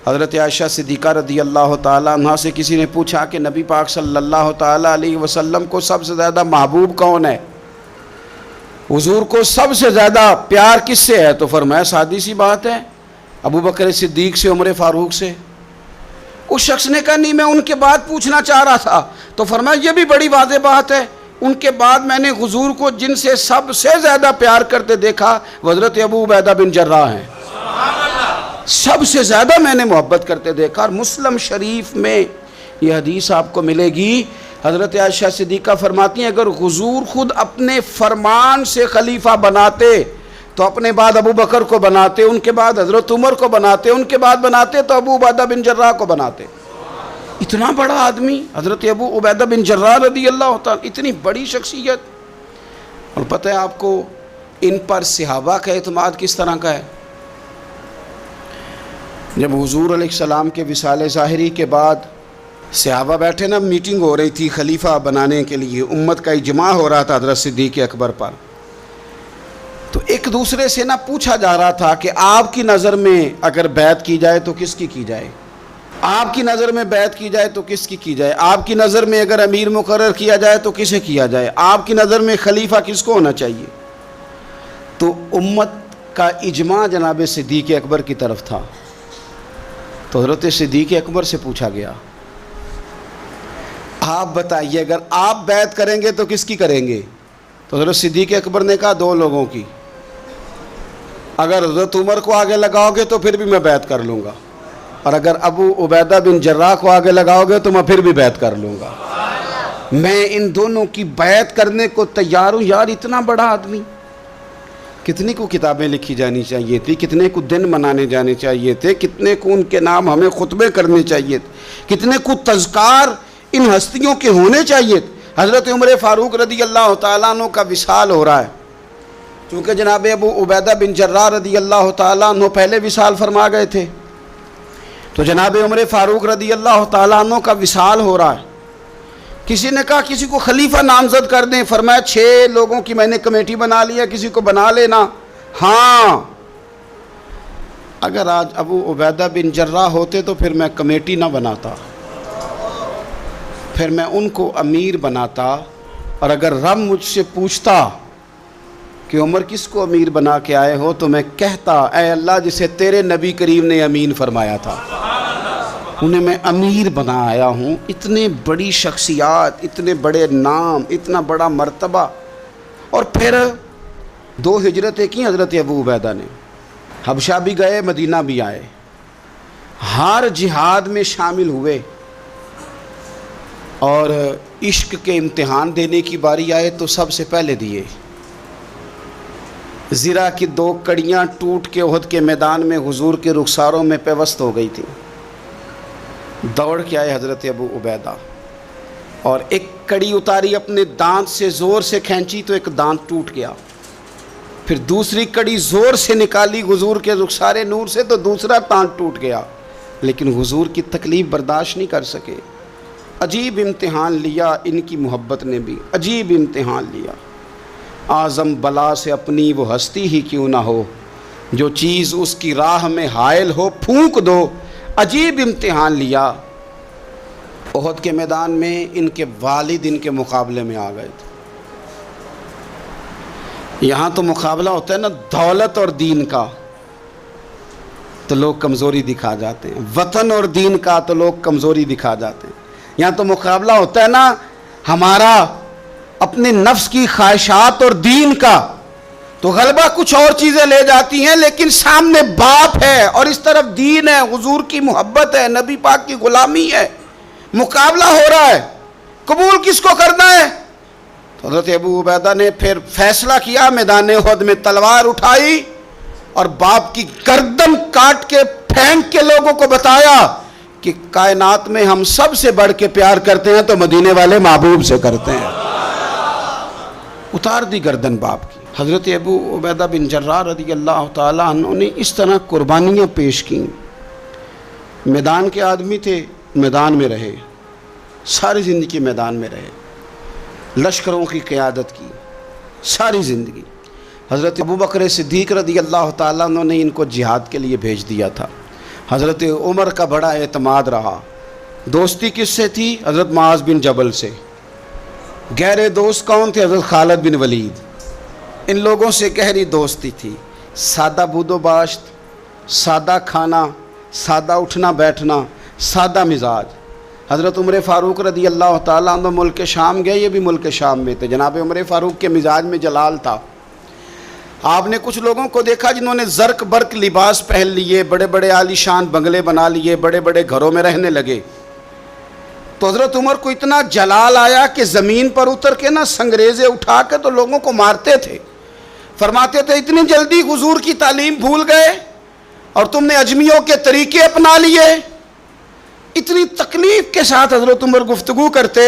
حضرت عائشہ صدیقہ رضی اللہ تعالیٰ عنہ سے کسی نے پوچھا کہ نبی پاک صلی اللہ تعالیٰ علیہ وسلم کو سب سے زیادہ محبوب کون ہے؟ حضور کو سب سے زیادہ پیار کس سے ہے؟ تو فرمایا سادی سی بات ہے، ابو بکر صدیق سے، عمر فاروق سے۔ اس شخص نے کہا نہیں، میں ان کے بعد پوچھنا چاہ رہا تھا۔ تو فرمایا یہ بھی بڑی واضح بات ہے، ان کے بعد میں نے حضور کو جن سے سب سے زیادہ پیار کرتے دیکھا وہ حضرت ابو عبیدہ بن جراح ہیں، سب سے زیادہ میں نے محبت کرتے دیکھا۔ اور مسلم شریف میں یہ حدیث آپ کو ملے گی، حضرت عائشہ صدیقہ فرماتی ہیں اگر حضور خود اپنے فرمان سے خلیفہ بناتے تو اپنے بعد ابو بکر کو بناتے، ان کے بعد حضرت عمر کو بناتے، ان کے بعد بناتے تو ابو عبیدہ بن جراح کو بناتے۔ اتنا بڑا آدمی حضرت ابو عبیدہ بن جراح رضی اللہ تعالیٰ، اتنی بڑی شخصیت۔ اور پتہ ہے آپ کو ان پر صحابہ کا اعتماد کس طرح کا ہے؟ جب حضور علیہ السلام کے وصال ظاہری کے بعد صحابہ بیٹھے نا، میٹنگ ہو رہی تھی خلیفہ بنانے کے لیے، امت کا اجماع ہو رہا تھا حضرت صدیق اکبر پر، تو ایک دوسرے سے نہ پوچھا جا رہا تھا کہ آپ کی نظر میں اگر بیعت کی جائے تو کس کی کی جائے؟ آپ کی نظر میں بیعت کی جائے تو کس کی کی جائے؟ آپ کی نظر میں اگر امیر مقرر کیا جائے تو کسے کیا جائے؟ آپ کی نظر میں خلیفہ کس کو ہونا چاہیے؟ تو امت کا اجماع جناب صدیق اکبر کی طرف تھا۔ تو حضرت صدیق اکبر سے پوچھا گیا آپ بتائیے اگر آپ بیعت کریں گے تو کس کی کریں گے؟ تو حضرت صدیق اکبر نے کہا دو لوگوں کی، اگر حضرت عمر کو آگے لگاؤ گے تو پھر بھی میں بیعت کر لوں گا، اور اگر ابو عبیدہ بن جراح کو آگے لگاؤ گے تو میں پھر بھی بیعت کر لوں گا۔ میں ان دونوں کی بیعت کرنے کو تیار ہوں۔ یار اتنا بڑا آدمی، کتنی کو کتابیں لکھی جانی چاہیے تھی، کتنے کو دن منانے جانے چاہیے تھے، کتنے کو ان کے نام ہمیں خطبے کرنے چاہیے تھے، کتنے کو تذکار ان ہستیوں کے ہونے چاہیے تھے۔ حضرت عمر فاروق رضی اللہ تعالیٰ عنہ کا وصال ہو رہا ہے، چونکہ جناب ابو عبیدہ بن جراح رضی اللہ تعالیٰ عنہ پہلے وصال فرما گئے تھے، تو جناب عمر فاروق رضی اللہ تعالیٰ عنہ کا وصال ہو رہا ہے۔ کسی نے کہا کسی کو خلیفہ نامزد کر دیں، فرمایا 6 لوگوں کی میں نے کمیٹی بنا لی ہے، کسی کو بنا لینا۔ ہاں اگر آج ابو عبیدہ بن جراح ہوتے تو پھر میں کمیٹی نہ بناتا، پھر میں ان کو امیر بناتا، اور اگر رب مجھ سے پوچھتا کہ عمر کس کو امیر بنا کے آئے ہو تو میں کہتا اے اللہ جسے تیرے نبی کریم نے امین فرمایا تھا انہیں میں امیر بنا آیا ہوں۔ اتنے بڑی شخصیات، اتنے بڑے نام، اتنا بڑا مرتبہ، اور پھر 2 ہجرتیں کی حضرت ابو عبیدہ نے، حبشہ بھی گئے، مدینہ بھی آئے، ہر جہاد میں شامل ہوئے، اور عشق کے امتحان دینے کی باری آئے تو سب سے پہلے دیے۔ زرہ کی 2 کڑیاں ٹوٹ کے احد کے میدان میں حضور کے رخساروں میں پیوست ہو گئی تھی، دوڑ کے آئے حضرت ابو عبیدہ، اور ایک کڑی اتاری، اپنے دانت سے زور سے کھینچی تو ایک دانت ٹوٹ گیا، پھر دوسری کڑی زور سے نکالی حضور کے رخسار نور سے تو دوسرا دانت ٹوٹ گیا، لیکن حضور کی تکلیف برداشت نہیں کر سکے۔ عجیب امتحان لیا ان کی محبت نے بھی، عجیب امتحان لیا۔ اعظم بلا سے اپنی وہ ہستی ہی کیوں نہ ہو، جو چیز اس کی راہ میں حائل ہو پھونک دو۔ عجیب امتحان لیا۔ احد کے میدان میں ان کے والد ان کے مقابلے میں آ گئے تھے۔ یہاں تو مقابلہ ہوتا ہے نا دولت اور دین کا، تو لوگ کمزوری دکھا جاتے ہیں، وطن اور دین کا تو لوگ کمزوری دکھا جاتے ہیں۔ یہاں تو مقابلہ ہوتا ہے نا ہمارا اپنے نفس کی خواہشات اور دین کا، تو غلبہ کچھ اور چیزیں لے جاتی ہیں، لیکن سامنے باپ ہے اور اس طرف دین ہے، حضور کی محبت ہے، نبی پاک کی غلامی ہے، مقابلہ ہو رہا ہے، قبول کس کو کرنا ہے؟ تو حضرت ابو عبیدہ نے پھر فیصلہ کیا، میدان احد میں تلوار اٹھائی اور باپ کی گردن کاٹ کے پھینک کے لوگوں کو بتایا کہ کائنات میں ہم سب سے بڑھ کے پیار کرتے ہیں تو مدینے والے محبوب سے کرتے ہیں۔ اتار دی گردن باپ کی۔ حضرت ابو عبیدہ بن جراح رضی اللہ تعالیٰ عنہ نے اس طرح قربانیاں پیش کیں۔ میدان کے آدمی تھے، میدان میں رہے، ساری زندگی میدان میں رہے، لشکروں کی قیادت کی ساری زندگی۔ حضرت ابو بکر صدیق رضی اللہ تعالیٰ عنہ نے ان کو جہاد کے لیے بھیج دیا تھا۔ حضرت عمر کا بڑا اعتماد رہا. دوستی کس سے تھی؟ حضرت معاذ بن جبل سے. گہرے دوست کون تھے؟ حضرت خالد بن ولید. ان لوگوں سے گہری دوستی تھی. سادہ بود و باشت، سادہ کھانا، سادہ اٹھنا بیٹھنا، سادہ مزاج. حضرت عمر فاروق رضی اللہ تعالیٰ عنہ ملک شام گئے، یہ بھی ملک شام میں تھے. جناب عمر فاروق کے مزاج میں جلال تھا. آپ نے کچھ لوگوں کو دیکھا جنہوں نے زرق برق لباس پہن لیے، بڑے بڑے عالی شان بنگلے بنا لیے، بڑے بڑے گھروں میں رہنے لگے. تو حضرت عمر کو اتنا جلال آیا کہ زمین پر اتر کے نا سنگریزے اٹھا کے تو لوگوں کو مارتے تھے. فرماتے تھے اتنی جلدی حضور کی تعلیم بھول گئے اور تم نے اجمیوں کے طریقے اپنا لیے. اتنی تکلیف کے ساتھ حضرت عمر گفتگو کرتے.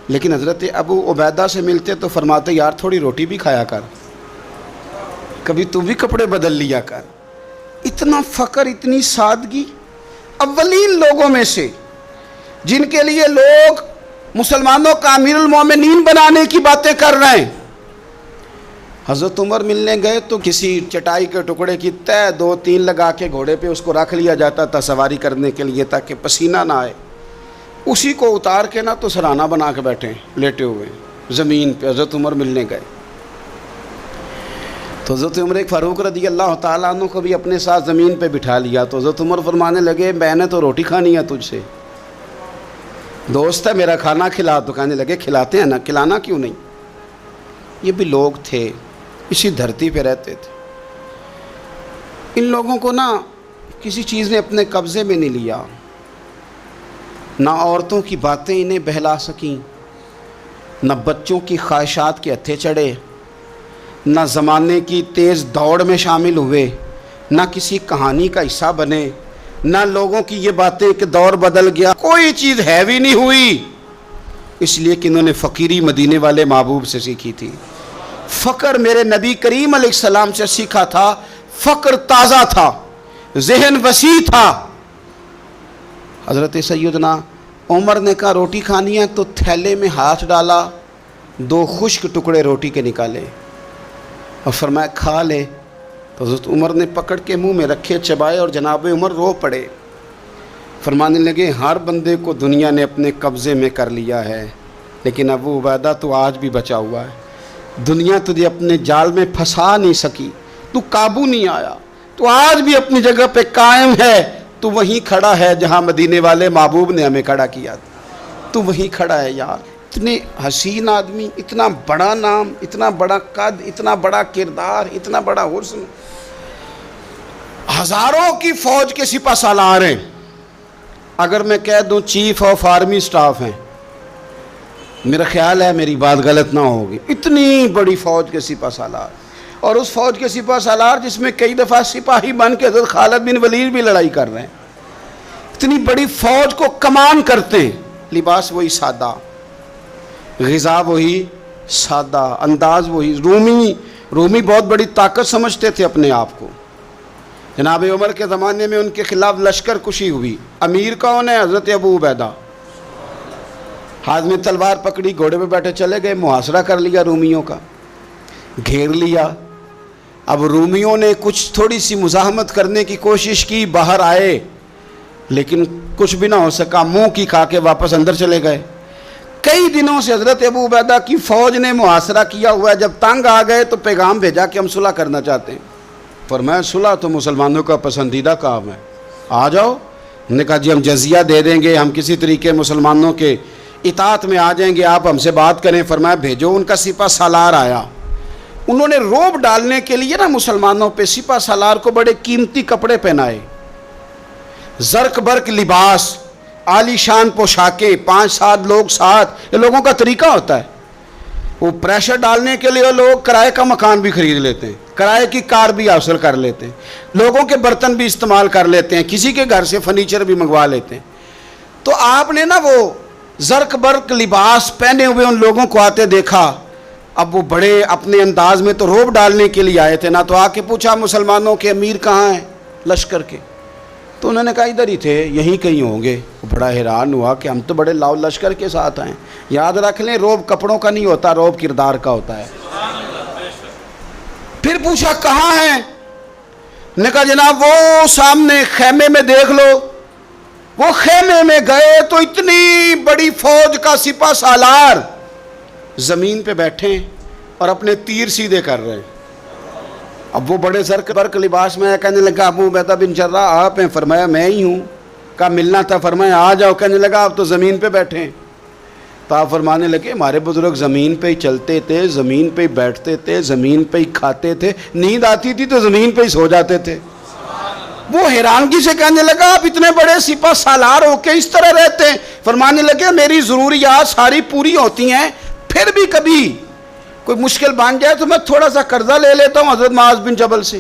لیکن حضرت ابو عبیدہ سے ملتے تو فرماتے یار تھوڑی روٹی بھی کھایا کر، کبھی تم بھی کپڑے بدل لیا کر. اتنا فقر، اتنی سادگی. اولین لوگوں میں سے جن کے لیے لوگ مسلمانوں کا امیر المومنین بنانے کی باتیں کر رہے ہیں. حضرت عمر ملنے گئے تو کسی چٹائی کے ٹکڑے کی تہ 2-3 لگا کے گھوڑے پہ اس کو رکھ لیا جاتا تھا سواری کرنے کے لیے تاکہ پسینہ نہ آئے. اسی کو اتار کے نا تو سرانہ بنا کے بیٹھے لیٹے ہوئے زمین پہ. حضرت عمر ملنے گئے تو حضرت عمر فاروق رضی اللہ تعالیٰ عنہ کو بھی اپنے ساتھ زمین پہ بٹھا لیا. تو حضرت عمر فرمانے لگے میں نے تو روٹی کھانی ہے تجھ سے، دوست ہے میرا، کھانا کھلا. تو کہنے لگے کھلاتے ہیں نا، کھلانا کیوں نہیں. یہ بھی لوگ تھے، اسی دھرتی پہ رہتے تھے. ان لوگوں کو نا کسی چیز نے اپنے قبضے میں نہیں لیا. نہ عورتوں کی باتیں انہیں بہلا سکیں، نہ بچوں کی خواہشات کے ہتھے چڑھے، نہ زمانے کی تیز دوڑ میں شامل ہوئے، نہ کسی کہانی کا حصہ بنے، نہ لوگوں کی یہ باتیں کہ دور بدل گیا. کوئی چیز ہیوی نہیں ہوئی، اس لیے کہ انہوں نے فقیری مدینے والے محبوب سے سیکھی تھی. فقر میرے نبی کریم علیہ السلام سے سیکھا تھا. فقر تازہ تھا، ذہن وسیع تھا. حضرت سیدنا عمر نے کہا روٹی کھانی ہے تو تھیلے میں ہاتھ ڈالا، 2 خشک ٹکڑے روٹی کے نکالے اور فرمایا کھا لے. تو حضرت عمر نے پکڑ کے منہ میں رکھے، چبائے اور جناب عمر رو پڑے. فرمانے لگے ہر بندے کو دنیا نے اپنے قبضے میں کر لیا ہے، لیکن ابو عبیدہ تو آج بھی بچا ہوا ہے. دنیا تجھے اپنے جال میں پھنسا نہیں سکی، تو قابو نہیں آیا، تو آج بھی اپنی جگہ پہ قائم ہے. تو وہیں کھڑا ہے جہاں مدینے والے محبوب نے ہمیں کھڑا کیا تھا. تو وہیں کھڑا ہے یار. اتنے حسین آدمی، اتنا بڑا نام، اتنا بڑا قد، اتنا بڑا کردار، اتنا بڑا حسن. ہزاروں کی فوج کے سپہ سالار ہیں. اگر میں کہہ دوں چیف آف آرمی سٹاف ہیں، میرا خیال ہے میری بات غلط نہ ہوگی. اتنی بڑی فوج کے سپہ سالار، اور اس فوج کے سپہ سالار جس میں کئی دفعہ سپاہی بن کے حضرت خالد بن ولید بھی لڑائی کر رہے ہیں. اتنی بڑی فوج کو کمان کرتے ہیں. لباس وہی سادہ، غذا وہی سادہ، انداز وہی. رومی بہت بڑی طاقت سمجھتے تھے اپنے آپ کو. جناب عمر کے زمانے میں ان کے خلاف لشکر کشی ہوئی. امیر کون ہے؟ حضرت ابو عبیدہ. ہاتھ میں تلوار پکڑی، گھوڑے پہ بیٹھے چلے گئے، محاصرہ کر لیا رومیوں کا، گھیر لیا. اب رومیوں نے کچھ تھوڑی سی مزاحمت کرنے کی کوشش کی، باہر آئے لیکن کچھ بھی نہ ہو سکا، منہ کی کھا کے واپس اندر چلے گئے. کئی دنوں سے حضرت ابو عبیدہ کی فوج نے محاصرہ کیا ہوا ہے. جب تنگ آ گئے تو پیغام بھیجا کہ ہم صلح کرنا چاہتے ہیں. فرمایا صلح تو مسلمانوں کا پسندیدہ کام ہے، آ جاؤ. انہوں نے کہا جی ہم جزیہ دے دیں گے، ہم کسی طریقے مسلمانوں کے اطاعت میں آ جائیں گے، آپ ہم سے بات کریں. فرمایا بھیجو. ان کا سپہ سالار آیا. انہوں نے روب ڈالنے کے لیے نا مسلمانوں پہ سپہ سالار کو بڑے قیمتی کپڑے پہنائے، زرق برق لباس، عالی شان پوشاکیں، 5-7 لوگ ساتھ. یہ لوگوں کا طریقہ ہوتا ہے. وہ پریشر ڈالنے کے لیے لوگ کرائے کا مکان بھی خرید لیتے ہیں، کرائے کی کار بھی حاصل کر لیتے ہیں، لوگوں کے برتن بھی استعمال کر لیتے ہیں، کسی کے گھر سے فرنیچر بھی منگوا لیتے ہیں. تو آپ نے نا وہ زرق برق لباس پہنے ہوئے ان لوگوں کو آتے دیکھا. اب وہ بڑے اپنے انداز میں تو روب ڈالنے کے لیے آئے تھے نا. تو آ کے پوچھا مسلمانوں کے امیر کہاں ہیں لشکر کے؟ تو انہوں نے کہا ادھر ہی تھے، یہیں کہیں ہوں گے. وہ بڑا حیران ہوا کہ ہم تو بڑے لاؤ لشکر کے ساتھ آئے. یاد رکھ لیں روب کپڑوں کا نہیں ہوتا، روب کردار کا ہوتا ہے. پھر پوچھا کہاں ہیں؟ نے کہا جناب وہ سامنے خیمے میں دیکھ لو. وہ خیمے میں گئے تو اتنی بڑی فوج کا سپہ سالار زمین پہ بیٹھے اور اپنے تیر سیدھے کر رہے ہیں. اب وہ بڑے سر برق لباس میں کہنے لگا ابو عبیدہ بن جراح آپ ہیں؟ فرمایا میں ہی ہوں. کہا ملنا تھا؟ فرمایا آ جاؤ. کہنے لگا آپ تو زمین پہ بیٹھے ہیں. تو آپ فرمانے لگے ہمارے بزرگ زمین پہ ہی چلتے تھے, زمین پہ ہی بیٹھتے تھے, زمین پہ ہی کھاتے تھے, نیند آتی تھی تو زمین پہ ہی سو جاتے تھے. وہ حیرانگی سے کہنے لگا آپ اتنے بڑے سپہ سالار ہو کے اس طرح رہتے ہیں؟ فرمانے لگے میری ضروریات ساری پوری ہوتی ہیں, پھر بھی کبھی کوئی مشکل بن جائے تو میں تھوڑا سا قرضہ لے لیتا ہوں حضرت معاذ بن جبل سے,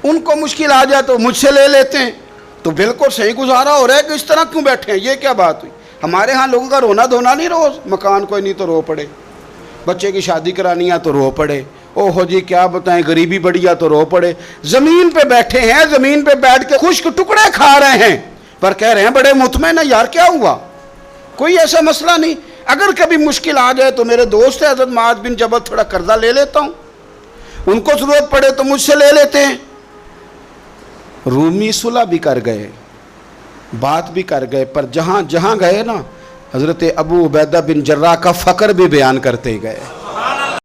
ان کو مشکل آ جائے تو مجھ سے لے لیتے ہیں. تو بالکل صحیح گزارا ہو رہا ہے کہ اس طرح کیوں بیٹھے ہیں, یہ کیا بات ہوئی؟ ہمارے ہاں لوگوں کا رونا دھونا نہیں, روز مکان کوئی نہیں تو رو پڑے, بچے کی شادی کرانی ہے تو رو پڑے, او ہو جی کیا بتائیں غریبی بڑی ہے تو رو پڑے. زمین پہ بیٹھے ہیں, زمین پہ بیٹھ کے خشک ٹکڑے کھا رہے ہیں, پر کہہ رہے ہیں بڑے مطمئن ہیں. یار کیا ہوا؟ کوئی ایسا مسئلہ نہیں. اگر کبھی مشکل آ جائے تو میرے دوست ہے حضرت معاذ بن جبل, تھوڑا قرضہ لے لیتا ہوں, ان کو ضرورت پڑے تو مجھ سے لے لیتے ہیں. رومی صلح بھی کر گئے, بات بھی کر گئے, پر جہاں جہاں گئے نا حضرت ابو عبیدہ بن جراح کا فقر بھی بیان کرتے گئے.